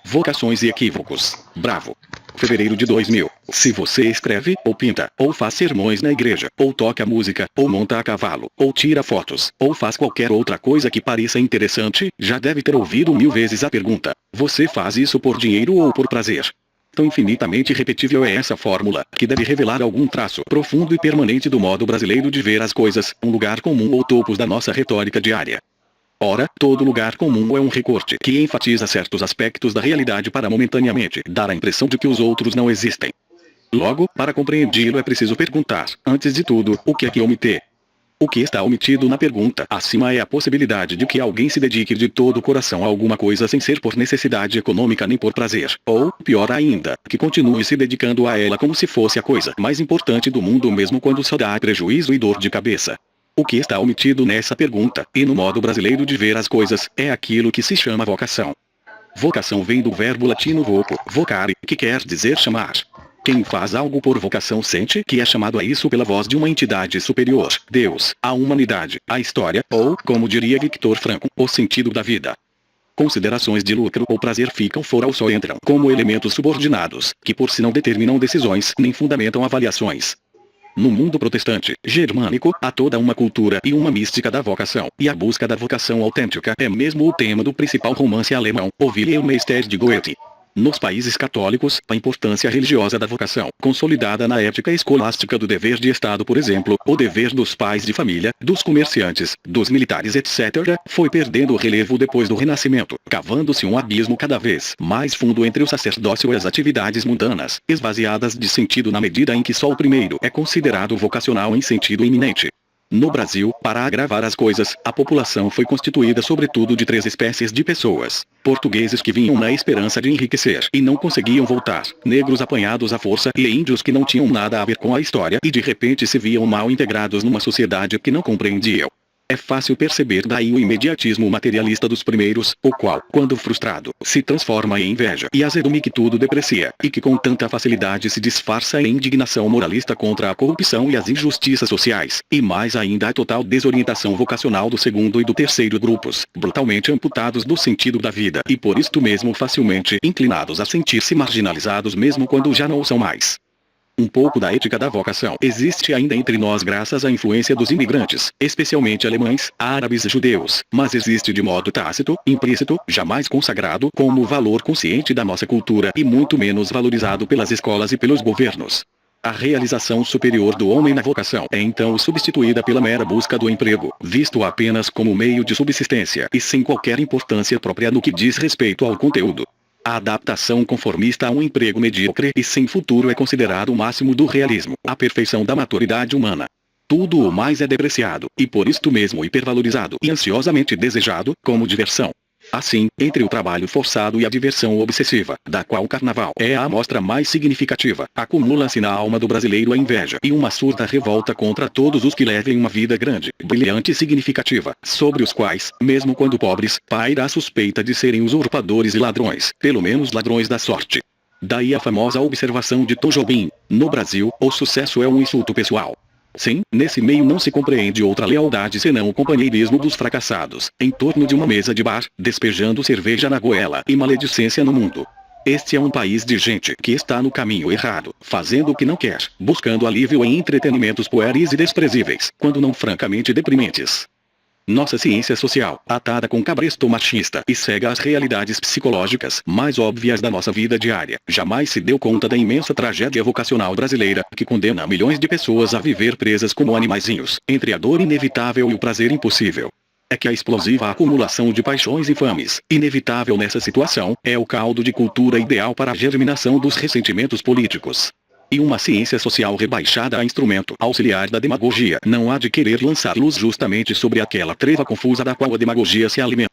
Vocações e equívocos. Bravo. Fevereiro de 2000. Se você escreve, ou pinta, ou faz sermões na igreja, ou toca música, ou monta a cavalo, ou tira fotos, ou faz qualquer outra coisa que pareça interessante, já deve ter ouvido 1000 vezes a pergunta: você faz isso por dinheiro ou por prazer? Tão infinitamente repetível é essa fórmula, que deve revelar algum traço profundo e permanente do modo brasileiro de ver as coisas, um lugar comum ou topos da nossa retórica diária. Ora, todo lugar comum é um recorte que enfatiza certos aspectos da realidade para momentaneamente dar a impressão de que os outros não existem. Logo, para compreendê-lo é preciso perguntar, antes de tudo, o que é que omite? O que está omitido na pergunta acima é a possibilidade de que alguém se dedique de todo o coração a alguma coisa sem ser por necessidade econômica nem por prazer, ou, pior ainda, que continue se dedicando a ela como se fosse a coisa mais importante do mundo mesmo quando só dá prejuízo e dor de cabeça. O que está omitido nessa pergunta, e no modo brasileiro de ver as coisas, é aquilo que se chama vocação. Vocação vem do verbo latino voco, vocare, que quer dizer chamar. Quem faz algo por vocação sente que é chamado a isso pela voz de uma entidade superior, Deus, a humanidade, a história, ou, como diria Victor Frankl, o sentido da vida. Considerações de lucro ou prazer ficam fora ou só entram como elementos subordinados, que por si não determinam decisões nem fundamentam avaliações. No mundo protestante, germânico, há toda uma cultura e uma mística da vocação, e a busca da vocação autêntica é mesmo o tema do principal romance alemão, O Wilhelmsmeister de Goethe. Nos países católicos, a importância religiosa da vocação, consolidada na ética escolástica do dever de Estado, por exemplo, o dever dos pais de família, dos comerciantes, dos militares, etc., foi perdendo relevo depois do Renascimento, cavando-se um abismo cada vez mais fundo entre o sacerdócio e as atividades mundanas, esvaziadas de sentido na medida em que só o primeiro é considerado vocacional em sentido iminente. No Brasil, para agravar as coisas, a população foi constituída sobretudo de 3 espécies de pessoas: portugueses que vinham na esperança de enriquecer e não conseguiam voltar, negros apanhados à força e índios que não tinham nada a ver com a história e de repente se viam mal integrados numa sociedade que não compreendiam. É fácil perceber daí o imediatismo materialista dos primeiros, o qual, quando frustrado, se transforma em inveja e azedume que tudo deprecia, e que com tanta facilidade se disfarça em indignação moralista contra a corrupção e as injustiças sociais, e mais ainda a total desorientação vocacional do segundo e do terceiro grupos, brutalmente amputados do sentido da vida e por isto mesmo facilmente inclinados a sentir-se marginalizados mesmo quando já não o são mais. Um pouco da ética da vocação existe ainda entre nós graças à influência dos imigrantes, especialmente alemães, árabes e judeus, mas existe de modo tácito, implícito, jamais consagrado como valor consciente da nossa cultura e muito menos valorizado pelas escolas e pelos governos. A realização superior do homem na vocação é então substituída pela mera busca do emprego, visto apenas como meio de subsistência e sem qualquer importância própria no que diz respeito ao conteúdo. A adaptação conformista a um emprego medíocre e sem futuro é considerado o máximo do realismo, a perfeição da maturidade humana. Tudo o mais é depreciado, e por isto mesmo hipervalorizado e ansiosamente desejado, como diversão. Assim, entre o trabalho forçado e a diversão obsessiva, da qual o carnaval é a amostra mais significativa, acumula-se na alma do brasileiro a inveja e uma surda revolta contra todos os que levem uma vida grande, brilhante e significativa, sobre os quais, mesmo quando pobres, paira a suspeita de serem usurpadores e ladrões, pelo menos ladrões da sorte. Daí a famosa observação de Tom Jobim: no Brasil, o sucesso é um insulto pessoal. Sim, nesse meio não se compreende outra lealdade senão o companheirismo dos fracassados, em torno de uma mesa de bar, despejando cerveja na goela e maledicência no mundo. Este é um país de gente que está no caminho errado, fazendo o que não quer, buscando alívio em entretenimentos pueris e desprezíveis, quando não francamente deprimentes. Nossa ciência social, atada com cabresto machista e cega às realidades psicológicas mais óbvias da nossa vida diária, jamais se deu conta da imensa tragédia vocacional brasileira, que condena milhões de pessoas a viver presas como animaizinhos, entre a dor inevitável e o prazer impossível. É que a explosiva acumulação de paixões infames, inevitável nessa situação, é o caldo de cultura ideal para a germinação dos ressentimentos políticos. E uma ciência social rebaixada a instrumento auxiliar da demagogia não há de querer lançar luz justamente sobre aquela treva confusa da qual a demagogia se alimenta.